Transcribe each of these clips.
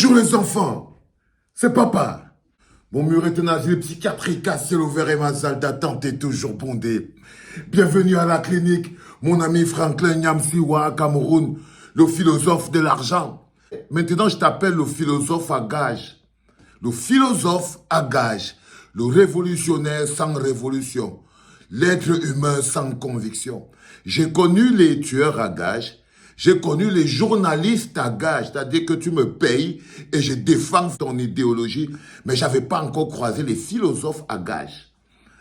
Bonjour les enfants, c'est papa. Mon mur est un asile psychiatrique à ciel ouvert et ma salle d'attente est toujours bondée. Bienvenue à la clinique, mon ami Franklin Nyamsiwa à Cameroun, le philosophe de l'argent. Maintenant, je t'appelle le philosophe à gage. Le philosophe à gage, le révolutionnaire sans révolution, l'être humain sans conviction. J'ai connu les tueurs à gages, j'ai connu les journalistes à gage, c'est-à-dire que tu me payes et je défends ton idéologie, mais je n'avais pas encore croisé les philosophes à gage.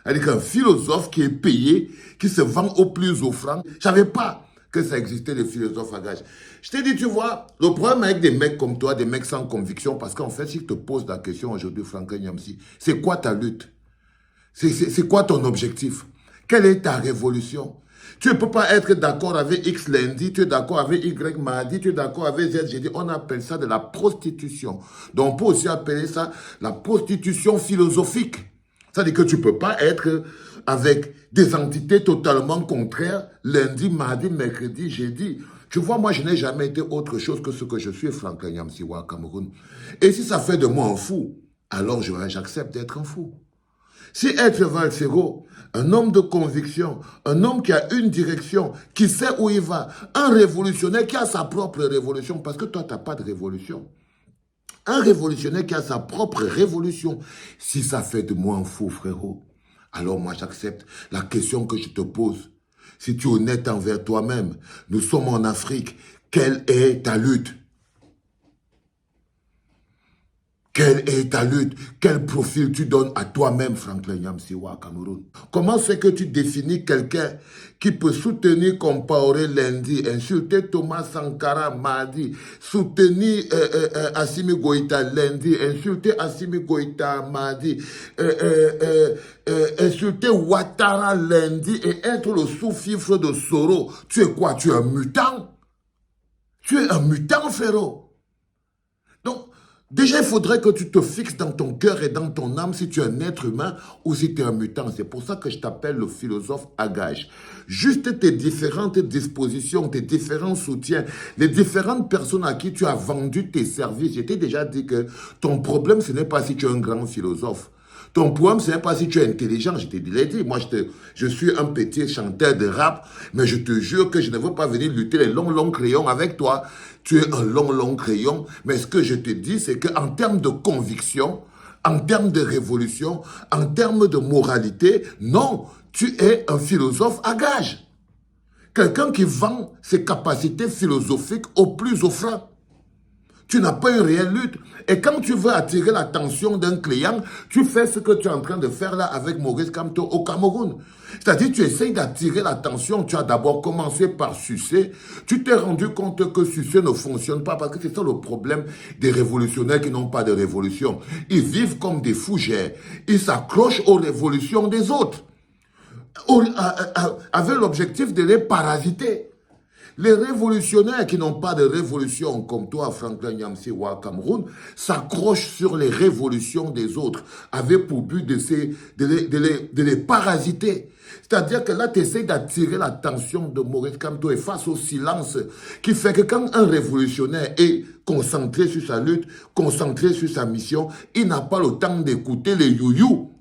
C'est-à-dire qu'un philosophe qui est payé, qui se vend au plus offrant, je ne savais pas que ça existait les philosophes à gage. Je t'ai dit, tu vois, le problème avec des mecs comme toi, des mecs sans conviction, parce qu'en fait, si je te pose la question aujourd'hui, Franklin Nyamsi, c'est quoi ta lutte? C'est quoi ton objectif? Quelle est ta révolution? Tu ne peux pas être d'accord avec X lundi, tu es d'accord avec Y mardi, tu es d'accord avec Z jeudi. On appelle ça de la prostitution. Donc, on peut aussi appeler ça la prostitution philosophique. C'est-à-dire que tu ne peux pas être avec des entités totalement contraires lundi, mardi, mercredi, jeudi. Tu vois, moi, je n'ai jamais été autre chose que ce que je suis, Franklin Nyamsiwa, Cameroun. Et si ça fait de moi un fou, alors j'accepte d'être un fou. Si être Valsero, un homme de conviction, un homme qui a une direction, qui sait où il va, un révolutionnaire qui a sa propre révolution, parce que toi, tu n'as pas de révolution. Un révolutionnaire qui a sa propre révolution, si ça fait de moi un fou, frérot, alors moi j'accepte la question que je te pose. Si tu es honnête envers toi-même, nous sommes en Afrique, quelle est ta lutte? Quelle est ta lutte? Quel profil tu donnes à toi-même, Franklin Nyamsiwa, Cameroun? Comment c'est que tu définis quelqu'un qui peut soutenir Compaoré lundi, insulter Thomas Sankara mardi, soutenir Assimi Goïta lundi, insulter Assimi Goïta mardi, insulter Ouattara lundi et être le sous-fifre de Soro? Tu es quoi? Tu es un mutant? Tu es un mutant, frérot? Donc, déjà, il faudrait que tu te fixes dans ton cœur et dans ton âme si tu es un être humain ou si tu es un mutant. C'est pour ça que je t'appelle le philosophe à gage. Juste tes différentes dispositions, tes différents soutiens, les différentes personnes à qui tu as vendu tes services. Je t'ai déjà dit que ton problème, ce n'est pas si tu es un grand philosophe. Ton problème, ce n'est pas si tu es intelligent, je t'ai dit. Moi, je suis un petit chanteur de rap, mais je te jure que je ne veux pas venir lutter les longs crayons avec toi. Tu es un long crayon, mais ce que je te dis, c'est qu'en termes de conviction, en termes de révolution, en termes de moralité, non, tu es un philosophe à gage. Quelqu'un qui vend ses capacités philosophiques au plus offrant. Tu n'as pas une réelle lutte. Et quand tu veux attirer l'attention d'un client, tu fais ce que tu es en train de faire là avec Maurice Kamto au Cameroun. C'est-à-dire, tu essayes d'attirer l'attention. Tu as d'abord commencé par sucer. Tu t'es rendu compte que sucer ne fonctionne pas parce que c'est ça le problème des révolutionnaires qui n'ont pas de révolution. Ils vivent comme des fougères. Ils s'accrochent aux révolutions des autres avec l'objectif de les parasiter. Les révolutionnaires qui n'ont pas de révolution comme toi, Franklin Nyamsiwa, Cameroun, s'accrochent sur les révolutions des autres, avec pour but de les parasiter. C'est-à-dire que là, tu essaies d'attirer l'attention de Maurice Kamto et face au silence qui fait que quand un révolutionnaire est concentré sur sa lutte, concentré sur sa mission, il n'a pas le temps d'écouter les youyou.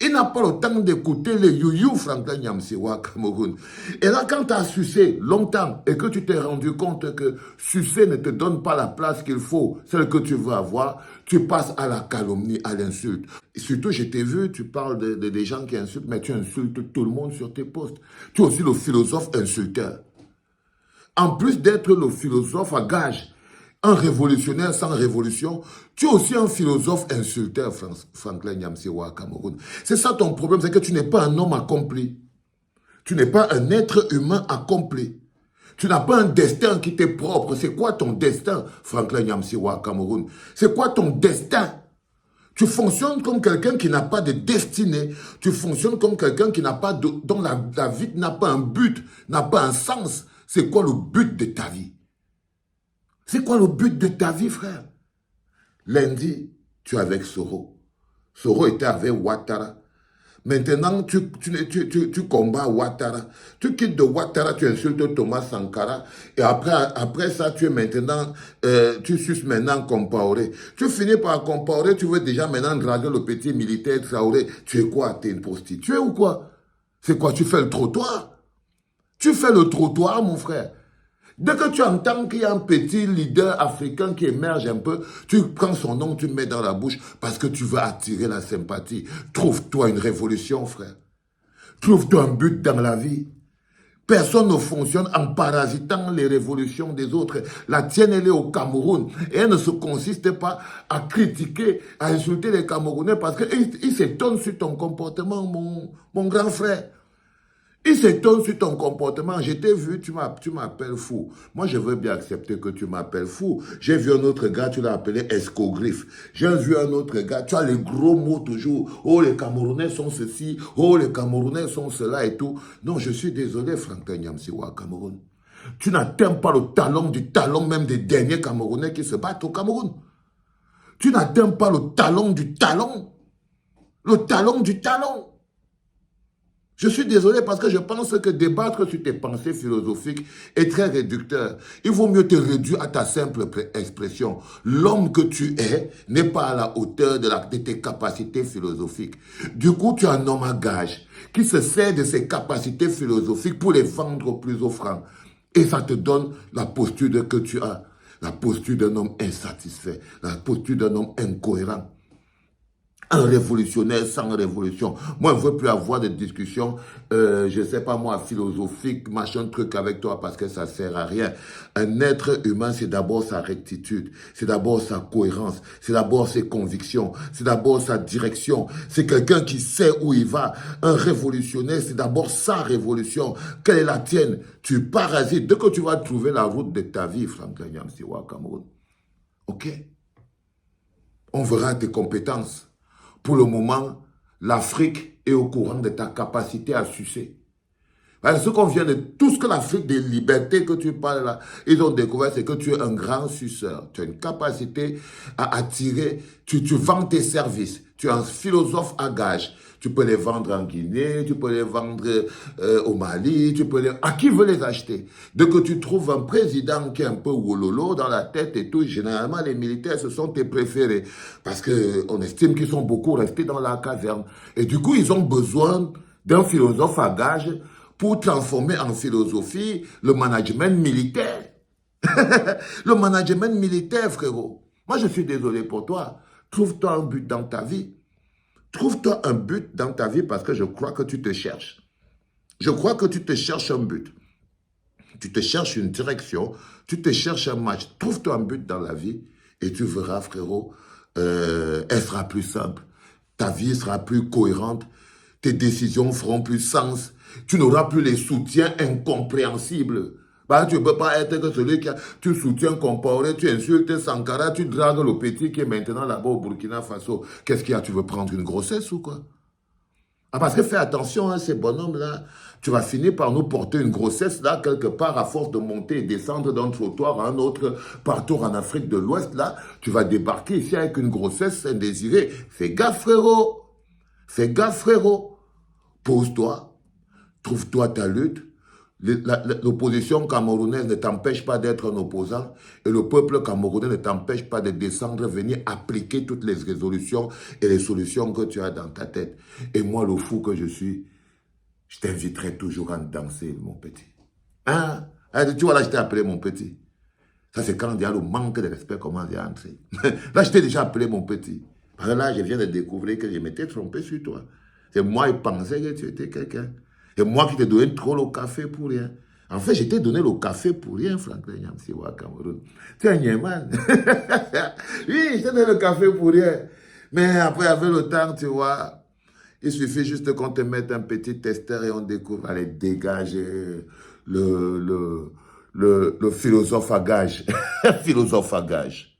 Il n'a pas le temps d'écouter les youyou, Franklin Nyamsiwa, Cameroun. Et là, quand tu as sucé longtemps et que tu t'es rendu compte que sucer ne te donne pas la place qu'il faut, celle que tu veux avoir, tu passes à la calomnie, à l'insulte. Surtout, je t'ai vu, tu parles des gens qui insultent, mais tu insultes tout le monde sur tes posts. Tu es aussi le philosophe insulteur. En plus d'être le philosophe à gage, un révolutionnaire sans révolution, tu es aussi un philosophe insulteur, Franklin Nyamsiwa, Cameroun. C'est ça ton problème, c'est que tu n'es pas un homme accompli. Tu n'es pas un être humain accompli. Tu n'as pas un destin qui t'est propre. C'est quoi ton destin, Franklin Nyamsiwa, Cameroun? C'est quoi ton destin? Tu fonctionnes comme quelqu'un qui n'a pas de destinée. Tu fonctionnes comme quelqu'un qui n'a pas dont la vie n'a pas un but, n'a pas un sens. C'est quoi le but de ta vie? C'est quoi le but de ta vie, frère? Lundi, tu es avec Soro. Soro était avec Ouattara. Maintenant, tu combats Ouattara. Tu quittes de Ouattara, tu insultes Thomas Sankara. Et après ça, tu es maintenant, tu suces maintenant Compaoré. Tu finis par Compaoré, tu veux déjà maintenant draguer le petit militaire Traoré. Tu es quoi? Tu es une prostituée ou quoi? C'est quoi? Tu fais le trottoir? Tu fais le trottoir, mon frère. Dès que tu entends qu'il y a un petit leader africain qui émerge un peu, tu prends son nom, tu le mets dans la bouche parce que tu veux attirer la sympathie. Trouve-toi une révolution, frère. Trouve-toi un but dans la vie. Personne ne fonctionne en parasitant les révolutions des autres. La tienne, elle est au Cameroun. Et elle ne se consiste pas à critiquer, à insulter les Camerounais parce qu'ils s'étonnent sur ton comportement, mon grand frère. Il s'étonne sur ton comportement. Je t'ai vu, tu m'appelles fou. Moi, je veux bien accepter que tu m'appelles fou. J'ai vu un autre gars, tu l'as appelé escogriffe. J'ai vu un autre gars, tu as les gros mots toujours. Oh, les Camerounais sont ceci. Oh, les Camerounais sont cela et tout. Non, je suis désolé, Franklin Nyamsiwa, Cameroun. Tu n'atteins pas le talon du talon même des derniers Camerounais qui se battent au Cameroun. Tu n'atteins pas le talon du talon. Le talon du talon. Je suis désolé parce que je pense que débattre sur tes pensées philosophiques est très réducteur. Il vaut mieux te réduire à ta simple expression. L'homme que tu es n'est pas à la hauteur de tes capacités philosophiques. Du coup, tu es un homme à gage qui se sert de ses capacités philosophiques pour les vendre au plus offrant. Et ça te donne la posture que tu as. La posture d'un homme insatisfait. La posture d'un homme incohérent. Un révolutionnaire sans révolution. Moi, je ne veux plus avoir de discussion, je ne sais pas moi, philosophique, machin truc avec toi parce que ça ne sert à rien. Un être humain, c'est d'abord sa rectitude, c'est d'abord sa cohérence, c'est d'abord ses convictions, c'est d'abord sa direction. C'est quelqu'un qui sait où il va. Un révolutionnaire, c'est d'abord sa révolution. Quelle est la tienne? Tu parasites. Dès que tu vas trouver la route de ta vie, Franklin Nyamsiwa, Cameroun. OK? On verra tes compétences. Pour le moment, l'Afrique est au courant de ta capacité à sucer. Ce qu'on vient de tout ce que l'Afrique des libertés que tu parles là, ils ont découvert, c'est que tu es un grand suceur. Tu as une capacité à attirer, tu vends tes services. Tu es un philosophe à gage. Tu peux les vendre en Guinée, tu peux les vendre au Mali, à qui veut les acheter? Dès que tu trouves un président qui est un peu wololo dans la tête et tout, généralement les militaires, ce sont tes préférés. Parce qu'on estime qu'ils sont beaucoup restés dans la caserne. Et du coup, ils ont besoin d'un philosophe à gage pour transformer en philosophie le management militaire. Le management militaire, frérot. Moi, je suis désolé pour toi. Trouve-toi un but dans ta vie. Trouve-toi un but dans ta vie parce que je crois que tu te cherches. Je crois que tu te cherches un but. Tu te cherches une direction. Tu te cherches un match. Trouve-toi un but dans la vie et tu verras, frérot, elle sera plus simple. Ta vie sera plus cohérente. Tes décisions feront plus sens. Tu n'auras plus les soutiens incompréhensibles. Tu ne peux pas être que celui qui tu soutiens Compaoré, tu insultes Sankara, tu dragues le petit qui est maintenant là-bas au Burkina Faso. Qu'est-ce qu'il y a? Tu veux prendre une grossesse ou quoi? Parce que fais attention, hein, ces bonhommes-là, tu vas finir par nous porter une grossesse là, quelque part, à force de monter et descendre d'un trottoir à un autre, partout en Afrique de l'Ouest, là, tu vas débarquer ici avec une grossesse indésirée. Fais gaffe, frérot. Fais gaffe, frérot. Pose-toi, trouve-toi ta lutte. L'opposition camerounaise ne t'empêche pas d'être un opposant et le peuple camerounais ne t'empêche pas de descendre, venir appliquer toutes les résolutions et les solutions que tu as dans ta tête. Et moi, le fou que je suis, je t'inviterai toujours à danser, mon petit. Hein? Tu vois, là, je t'ai appelé mon petit. Ça, c'est quand il y a le manque de respect, comment j'ai entré. Là, je t'ai déjà appelé mon petit. Parce que là, je viens de découvrir que je m'étais trompé sur toi. C'est moi qui pensais que tu étais quelqu'un. Et moi qui t'ai donné trop le café pour rien. En fait, je t'ai donné le café pour rien, Franklin Nyamsiwa, Cameroun. Tu es un Yéman. Oui, je t'ai donné le café pour rien. Mais après, avec le temps, tu vois, il suffit juste qu'on te mette un petit testeur et on découvre. Allez, dégage le philosophe à gage. Philosophe à gage.